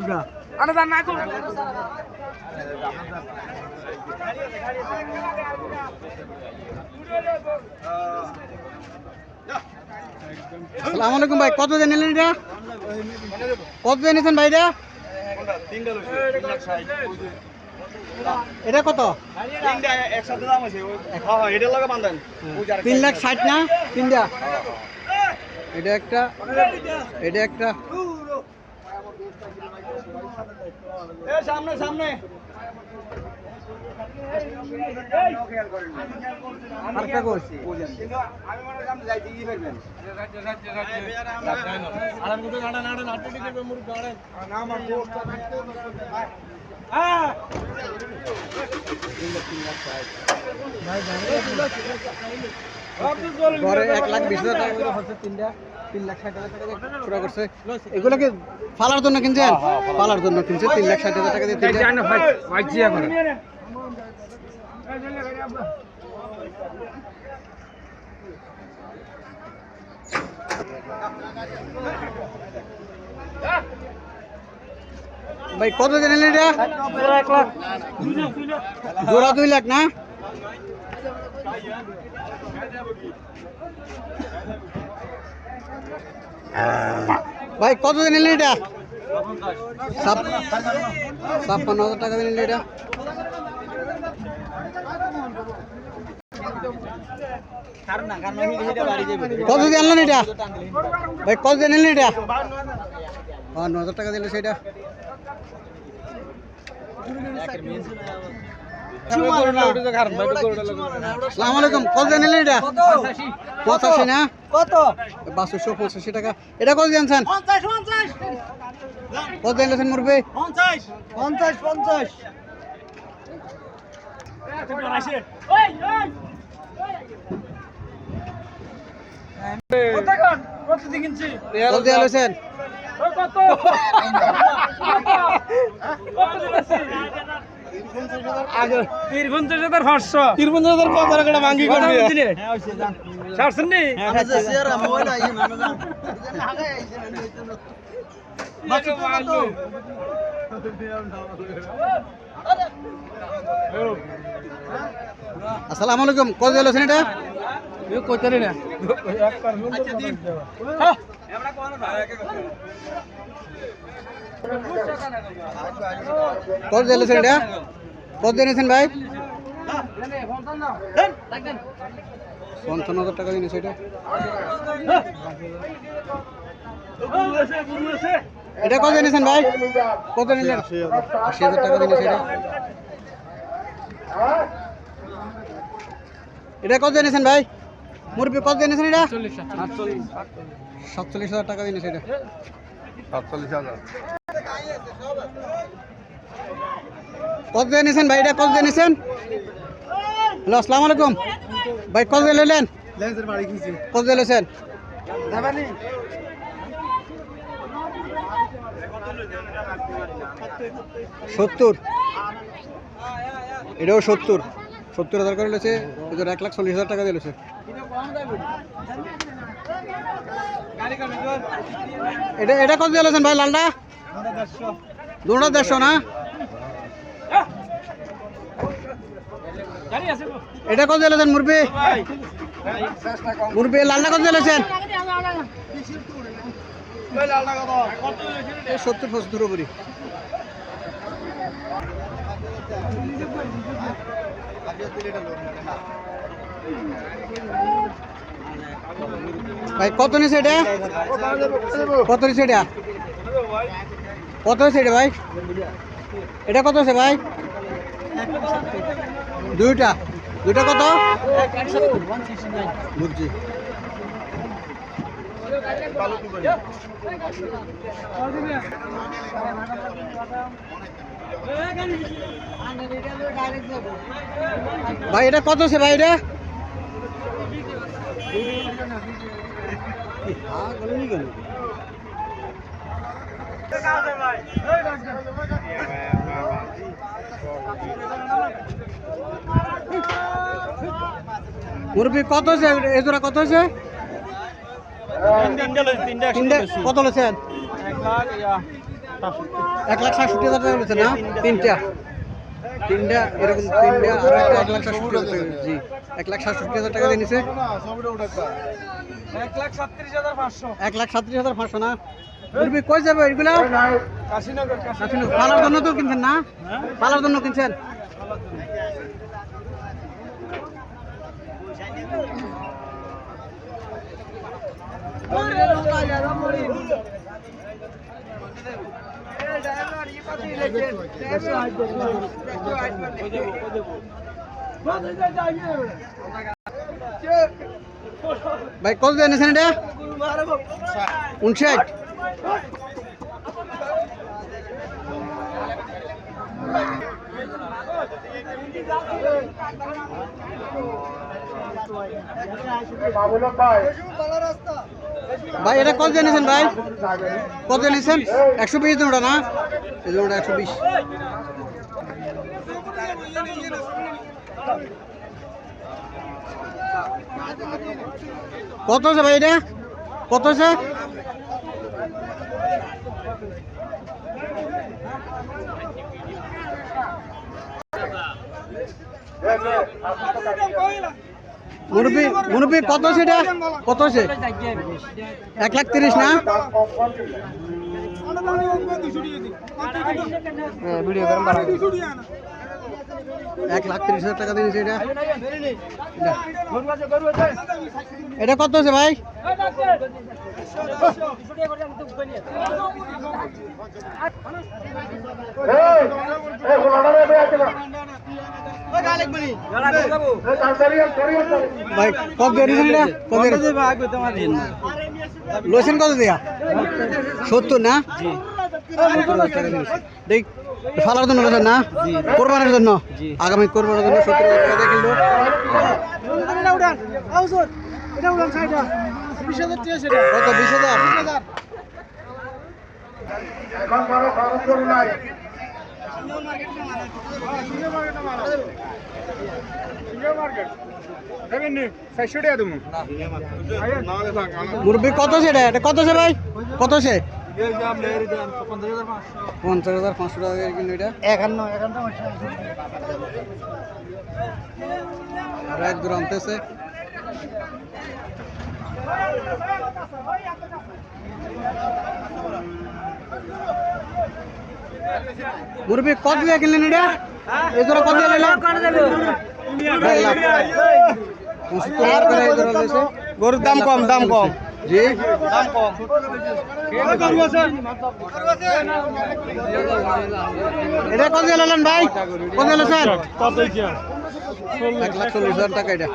আরে দান না কর আসসালামু আলাইকুম ভাই, কত দিয়ে নিলেন এটা? কত দিয়ে নিয়েছেন ভাই এটা? এটা কত? 3,60,000 না? তিনটা এটা একটা, এটা একটা। সামনে সামনে আরেকটা করছি আমি মনে কাম যাইতে কি করবেন আর মুটো গাড়া নাড়া নাটটি দিবে মুর গাড়া না আমার দোস্ত হ্যাঁ ঘরে 1,20,000 টাকা করে হচ্ছে তিনটা, 3,60,000 টাকা দিয়ে পুরো করছে। এগুলো কি ফালার জন্য কিনছেন? ফালার জন্য কিনছে 3,60,000 টাকা দিয়ে তিনটা। ভাই জিয়া করে ভাই কত দিয়ে নিলেন এটা? 1 লাখ জোড়া 2 লাখ না? ভাই কত দিয়ে নিলেন এটা? 56,000 টাকা দিয়ে নিলেন এটা। কত দিয়ে আনলেন এটা? ভাই কত দিয়ে নিলেন এটা? 52,000 টাকা দিল সেটা। আসসালামু আলাইকুম, কত দিয়ে নিলেন এটা? 85 না? কত 5285 টাকা। এটা কত দিয়ে আনছেন? 50 50 কত দিয়ে আনছেন মুরব্বি? 50 50 50 ওই ওই কত দিন কিনছি কত দিয়ে আনছেন? কত কত দিতেছি আগে 53,500 53,000 টাকা ভাঙ্গি করবি। হ্যাঁ হইছে যা ছাড়ছেন নি আসসালামু আলাইকুম, কত দিয়ে আনছেন এটা? কইতারি না কত দিয়ে আনছেন এটা? কত দিয়ে নিয়েছেন ভাই? 55,000 টাকা দিয়ে নিয়েছে এটা। এটা কত দিয়ে নিয়েছেন ভাই? কত নিলেন? 80,000 টাকা দিয়ে নিয়েছে এটা। এটা কত দিয়ে নিয়েছেন ভাই? মুরব্বি কত দিয়ে নিয়েছেন এটা? 47,000 টাকা দিয়ে নিয়েছে এটা। 47,000 কত দিয়ে নিয়েছেন ভাই? এটা কত দিয়ে নিয়েছেন? হ্যালো, আসসালামু আলাইকুম ভাই, কত দিয়ে নিলেন? কত দিয়ে নিয়েছেন? 70। এটাও 70,000 করে নিয়েছে। এদের 1,40,000 টাকা দিয়ে নিয়েছে। এটা এটা কত দিয়ে নিয়েছেন ভাই? লালটা দুটো 150 না? এটা কত দিয়ে নিয়েছেন মুরব্বি? মুরব্বি লালটা কত দিয়ে নিয়েছেন? 70-75 উপরে। ভাই কত নিয়েছে এটা? কত নিয়েছে এটা? কত হয়েছে এটা ভাই? এটা কত আছে ভাই? দুইটা কত? বুঝছি। ভাই এটা কত আছে ভাই? এটা মুরব্বী কত আছে? এই জোড়া কত আছে? তিনটা কত লেছেন? 1,67,000 টাকা বলেছে না? তিনটা এরকম তিনটা আর একটা 1,67,000 টাকা। জি 1,67,000 টাকা দিয়ে নিছে। 1,37,500 না? মুরগি কই যাবে এগুলা? কাশীনগর পালার জন্য তো কিনছেন না? পালার জন্য কিনছেন? ভাই কত দিয়ে নিয়েছেন এটা? 59। ভাই এটা কত দিয়ে নিয়েছেন ভাই? কত দিয়ে নিয়েছেন? 120 দিন ওটা না? এই জন্য 120। কত আছে ভাই এটা? কত আছে? মুরব্বী কত আছে এটা? কত আছে? 1,30,000 না? ভিডিও করেন 1,30,000 টাকা দিয়েছে এটা। এটা কত আছে ভাই? ভাই কত দিয়ে লোসেন কত দিয়া? 70 না? দেখ ফালার জন্য লোসেন না? কোরবানের জন্য, আগামী কোরবানের জন্য 70,000 টাকা দিয়ে কিনলো। কত? 20,000। মুরব্বী কত আছে এটা? এটা কত আছে ভাই? কত আছে? 50,500 টাকা কিলো এটা। 51 আর এক দূর আনতেছে। মুরব্বী কত দিয়ে কিনলেন এটা? এই জোড়া কত দিয়ে নিলেন? 1,50,000 করে এই জোড়া দিয়েছে। গরুর দাম কম জি দাম কম। এটা কত দিয়ে নিলেন ভাই? কত দিয়ে নিলেন? 1,40,000 টাকা এটা।